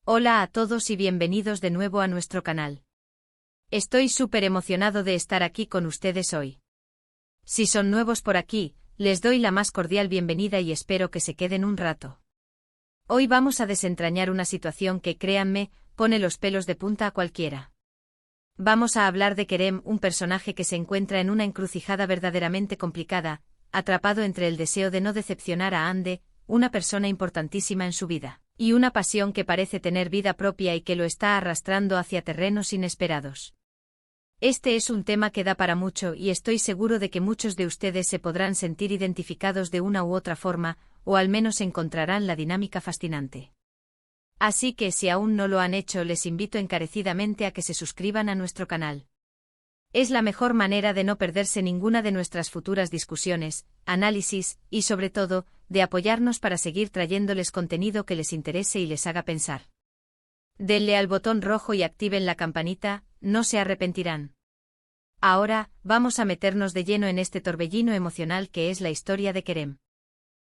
Hola a todos y bienvenidos de nuevo a nuestro canal. Estoy súper emocionado de estar aquí con ustedes hoy. Si son nuevos por aquí, les doy la más cordial bienvenida y espero que se queden un rato. Hoy vamos a desentrañar una situación que, créanme, pone los pelos de punta a cualquiera. Vamos a hablar de Kerem, un personaje que se encuentra en una encrucijada verdaderamente complicada, atrapado entre el deseo de no decepcionar a Hande, una persona importantísima en su vida, y una pasión que parece tener vida propia y que lo está arrastrando hacia terrenos inesperados. Este es un tema que da para mucho y estoy seguro de que muchos de ustedes se podrán sentir identificados de una u otra forma, o al menos encontrarán la dinámica fascinante. Así que si aún no lo han hecho, les invito encarecidamente a que se suscriban a nuestro canal. Es la mejor manera de no perderse ninguna de nuestras futuras discusiones, análisis, y sobre todo, de apoyarnos para seguir trayéndoles contenido que les interese y les haga pensar. Denle al botón rojo y activen la campanita, no se arrepentirán. Ahora, vamos a meternos de lleno en este torbellino emocional que es la historia de Kerem.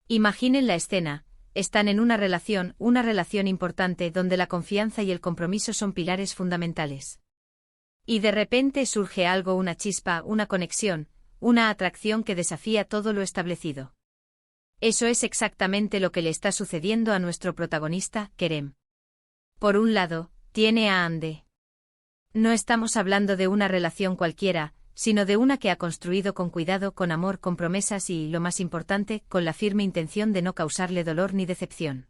Imaginen la escena, están en una relación importante donde la confianza y el compromiso son pilares fundamentales. Y de repente surge algo, una chispa, una conexión, una atracción que desafía todo lo establecido. Eso es exactamente lo que le está sucediendo a nuestro protagonista, Kerem. Por un lado, tiene a Hande. No estamos hablando de una relación cualquiera, sino de una que ha construido con cuidado, con amor, con promesas y, lo más importante, con la firme intención de no causarle dolor ni decepción.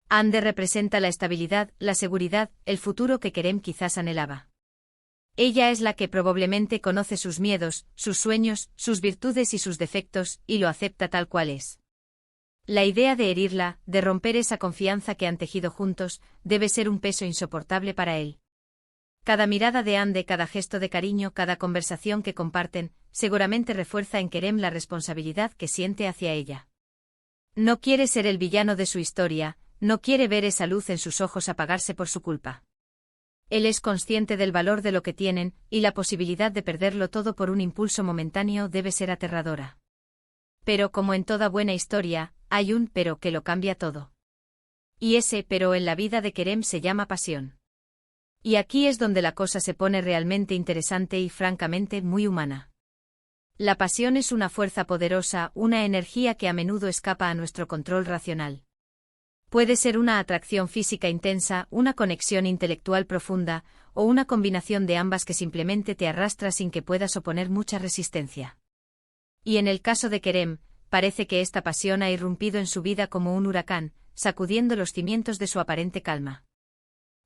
Hande representa la estabilidad, la seguridad, el futuro que Kerem quizás anhelaba. Ella es la que probablemente conoce sus miedos, sus sueños, sus virtudes y sus defectos, y lo acepta tal cual es. La idea de herirla, de romper esa confianza que han tejido juntos, debe ser un peso insoportable para él. Cada mirada de Hande, cada gesto de cariño, cada conversación que comparten, seguramente refuerza en Kerem la responsabilidad que siente hacia ella. No quiere ser el villano de su historia, no quiere ver esa luz en sus ojos apagarse por su culpa. Él es consciente del valor de lo que tienen, y la posibilidad de perderlo todo por un impulso momentáneo debe ser aterradora. Pero como en toda buena historia, hay un pero que lo cambia todo. Y ese pero en la vida de Kerem se llama pasión. Y aquí es donde la cosa se pone realmente interesante y francamente muy humana. La pasión es una fuerza poderosa, una energía que a menudo escapa a nuestro control racional. Puede ser una atracción física intensa, una conexión intelectual profunda, o una combinación de ambas que simplemente te arrastra sin que puedas oponer mucha resistencia. Y en el caso de Kerem, parece que esta pasión ha irrumpido en su vida como un huracán, sacudiendo los cimientos de su aparente calma.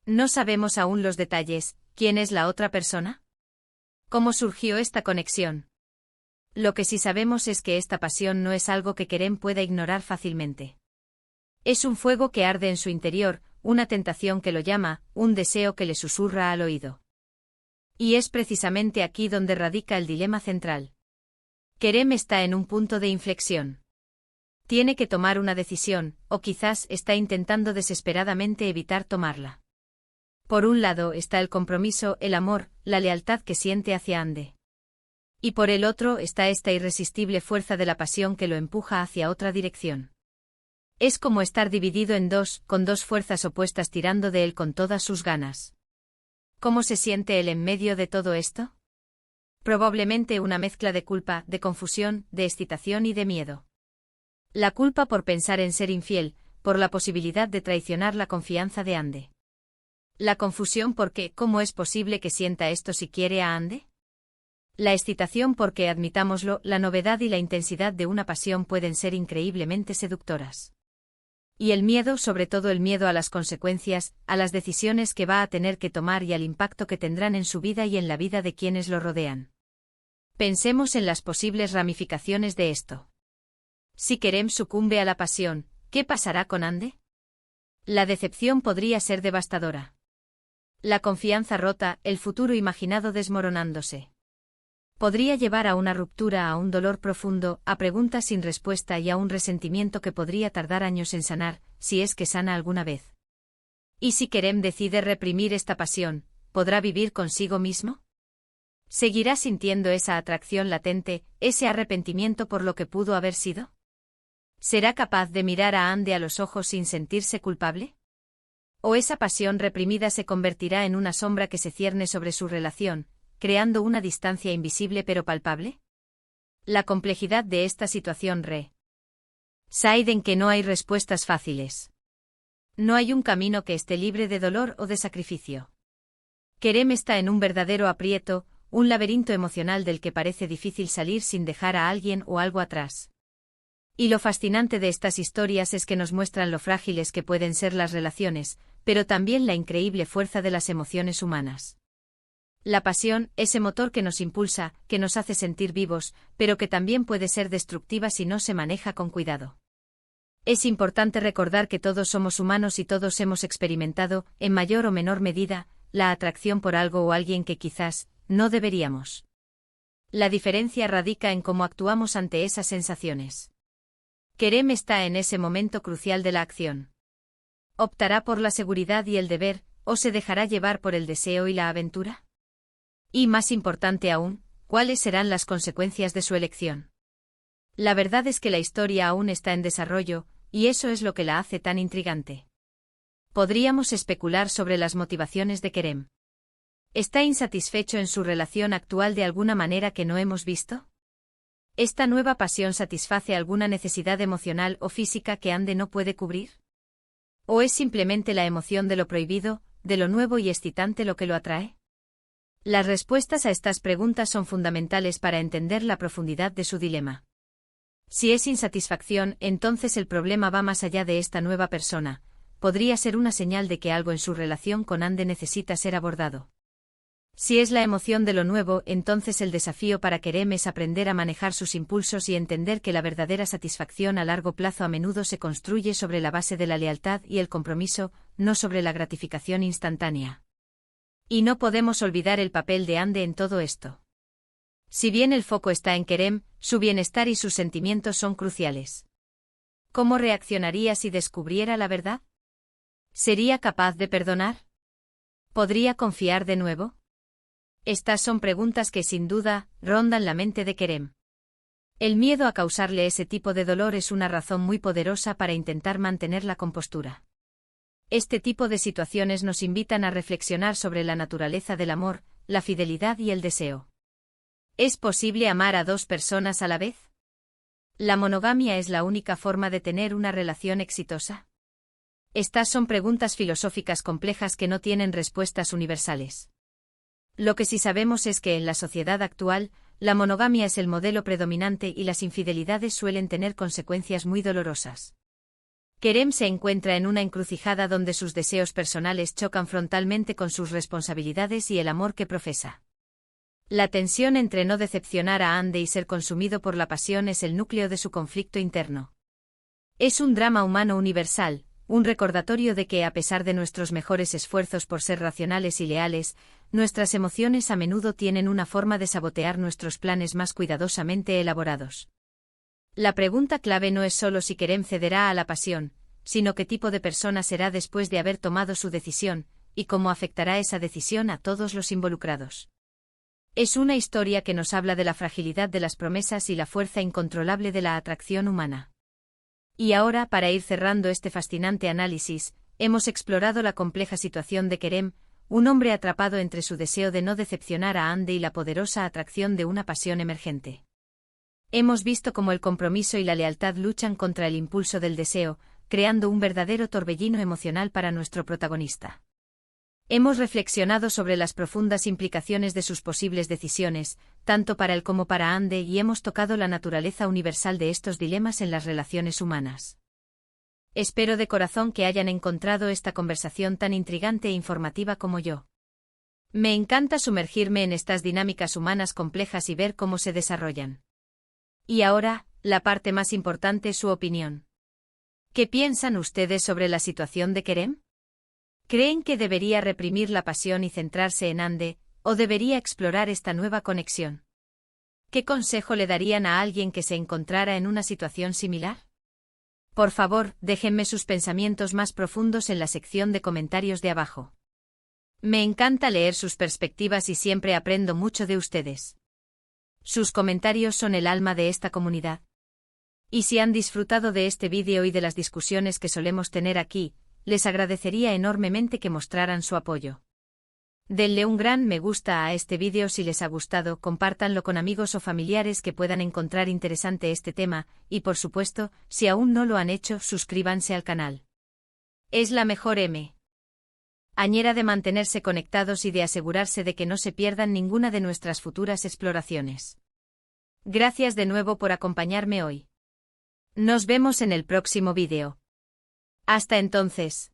No sabemos aún los detalles. ¿Quién es la otra persona? ¿Cómo surgió esta conexión? Lo que sí sabemos es que esta pasión no es algo que Kerem pueda ignorar fácilmente. Es un fuego que arde en su interior, una tentación que lo llama, un deseo que le susurra al oído. Y es precisamente aquí donde radica el dilema central. Kerem está en un punto de inflexión. Tiene que tomar una decisión, o quizás está intentando desesperadamente evitar tomarla. Por un lado está el compromiso, el amor, la lealtad que siente hacia Hande. Y por el otro está esta irresistible fuerza de la pasión que lo empuja hacia otra dirección. Es como estar dividido en dos, con dos fuerzas opuestas tirando de él con todas sus ganas. ¿Cómo se siente él en medio de todo esto? Probablemente una mezcla de culpa, de confusión, de excitación y de miedo. La culpa por pensar en ser infiel, por la posibilidad de traicionar la confianza de Hande. La confusión porque, ¿cómo es posible que sienta esto si quiere a Hande? La excitación porque, admitámoslo, la novedad y la intensidad de una pasión pueden ser increíblemente seductoras. Y el miedo, sobre todo el miedo a las consecuencias, a las decisiones que va a tener que tomar y al impacto que tendrán en su vida y en la vida de quienes lo rodean. Pensemos en las posibles ramificaciones de esto. Si Kerem sucumbe a la pasión, ¿qué pasará con Hande? La decepción podría ser devastadora. La confianza rota, el futuro imaginado desmoronándose. Podría llevar a una ruptura, a un dolor profundo, a preguntas sin respuesta y a un resentimiento que podría tardar años en sanar, si es que sana alguna vez. ¿Y si Kerem decide reprimir esta pasión, podrá vivir consigo mismo? ¿Seguirá sintiendo esa atracción latente, ese arrepentimiento por lo que pudo haber sido? ¿Será capaz de mirar a Hande a los ojos sin sentirse culpable? O esa pasión reprimida se convertirá en una sombra que se cierne sobre su relación, creando una distancia invisible pero palpable. La complejidad de esta situación reside en que no hay respuestas fáciles. No hay un camino que esté libre de dolor o de sacrificio. Kerem está en un verdadero aprieto, un laberinto emocional del que parece difícil salir sin dejar a alguien o algo atrás. Y lo fascinante de estas historias es que nos muestran lo frágiles que pueden ser las relaciones, pero también la increíble fuerza de las emociones humanas. La pasión, ese motor que nos impulsa, que nos hace sentir vivos, pero que también puede ser destructiva si no se maneja con cuidado. Es importante recordar que todos somos humanos y todos hemos experimentado, en mayor o menor medida, la atracción por algo o alguien que quizás no deberíamos. La diferencia radica en cómo actuamos ante esas sensaciones. Kerem está en ese momento crucial de la acción. ¿Optará por la seguridad y el deber, o se dejará llevar por el deseo y la aventura? Y más importante aún, ¿cuáles serán las consecuencias de su elección? La verdad es que la historia aún está en desarrollo, y eso es lo que la hace tan intrigante. Podríamos especular sobre las motivaciones de Kerem. ¿Está insatisfecho en su relación actual de alguna manera que no hemos visto? ¿Esta nueva pasión satisface alguna necesidad emocional o física que Ande no puede cubrir? ¿O es simplemente la emoción de lo prohibido, de lo nuevo y excitante lo que lo atrae? Las respuestas a estas preguntas son fundamentales para entender la profundidad de su dilema. Si es insatisfacción, entonces el problema va más allá de esta nueva persona. Podría ser una señal de que algo en su relación con Ande necesita ser abordado. Si es la emoción de lo nuevo, entonces el desafío para Kerem es aprender a manejar sus impulsos y entender que la verdadera satisfacción a largo plazo a menudo se construye sobre la base de la lealtad y el compromiso, no sobre la gratificación instantánea. Y no podemos olvidar el papel de Ande en todo esto. Si bien el foco está en Kerem, su bienestar y sus sentimientos son cruciales. ¿Cómo reaccionaría si descubriera la verdad? ¿Sería capaz de perdonar? ¿Podría confiar de nuevo? Estas son preguntas que sin duda rondan la mente de Kerem. El miedo a causarle ese tipo de dolor es una razón muy poderosa para intentar mantener la compostura. Este tipo de situaciones nos invitan a reflexionar sobre la naturaleza del amor, la fidelidad y el deseo. ¿Es posible amar a dos personas a la vez? ¿La monogamia es la única forma de tener una relación exitosa? Estas son preguntas filosóficas complejas que no tienen respuestas universales. Lo que sí sabemos es que en la sociedad actual, la monogamia es el modelo predominante y las infidelidades suelen tener consecuencias muy dolorosas. Kerem se encuentra en una encrucijada donde sus deseos personales chocan frontalmente con sus responsabilidades y el amor que profesa. La tensión entre no decepcionar a Ande y ser consumido por la pasión es el núcleo de su conflicto interno. Es un drama humano universal, un recordatorio de que a pesar de nuestros mejores esfuerzos por ser racionales y leales, nuestras emociones a menudo tienen una forma de sabotear nuestros planes más cuidadosamente elaborados. La pregunta clave no es solo si Kerem cederá a la pasión, sino qué tipo de persona será después de haber tomado su decisión, y cómo afectará esa decisión a todos los involucrados. Es una historia que nos habla de la fragilidad de las promesas y la fuerza incontrolable de la atracción humana. Y ahora, para ir cerrando este fascinante análisis, hemos explorado la compleja situación de Kerem, un hombre atrapado entre su deseo de no decepcionar a Ande y la poderosa atracción de una pasión emergente. Hemos visto cómo el compromiso y la lealtad luchan contra el impulso del deseo, creando un verdadero torbellino emocional para nuestro protagonista. Hemos reflexionado sobre las profundas implicaciones de sus posibles decisiones, tanto para él como para Ande, y hemos tocado la naturaleza universal de estos dilemas en las relaciones humanas. Espero de corazón que hayan encontrado esta conversación tan intrigante e informativa como yo. Me encanta sumergirme en estas dinámicas humanas complejas y ver cómo se desarrollan. Y ahora, la parte más importante, su opinión. ¿Qué piensan ustedes sobre la situación de Kerem? ¿Creen que debería reprimir la pasión y centrarse en Ande, o debería explorar esta nueva conexión? ¿Qué consejo le darían a alguien que se encontrara en una situación similar? Por favor, déjenme sus pensamientos más profundos en la sección de comentarios de abajo. Me encanta leer sus perspectivas y siempre aprendo mucho de ustedes. Sus comentarios son el alma de esta comunidad. Y si han disfrutado de este vídeo y de las discusiones que solemos tener aquí, les agradecería enormemente que mostraran su apoyo. Denle un gran me gusta a este vídeo si les ha gustado, compártanlo con amigos o familiares que puedan encontrar interesante este tema, y por supuesto, si aún no lo han hecho, suscríbanse al canal. Es la mejor manera de mantenerse conectados y de asegurarse de que no se pierdan ninguna de nuestras futuras exploraciones. Gracias de nuevo por acompañarme hoy. Nos vemos en el próximo vídeo. Hasta entonces.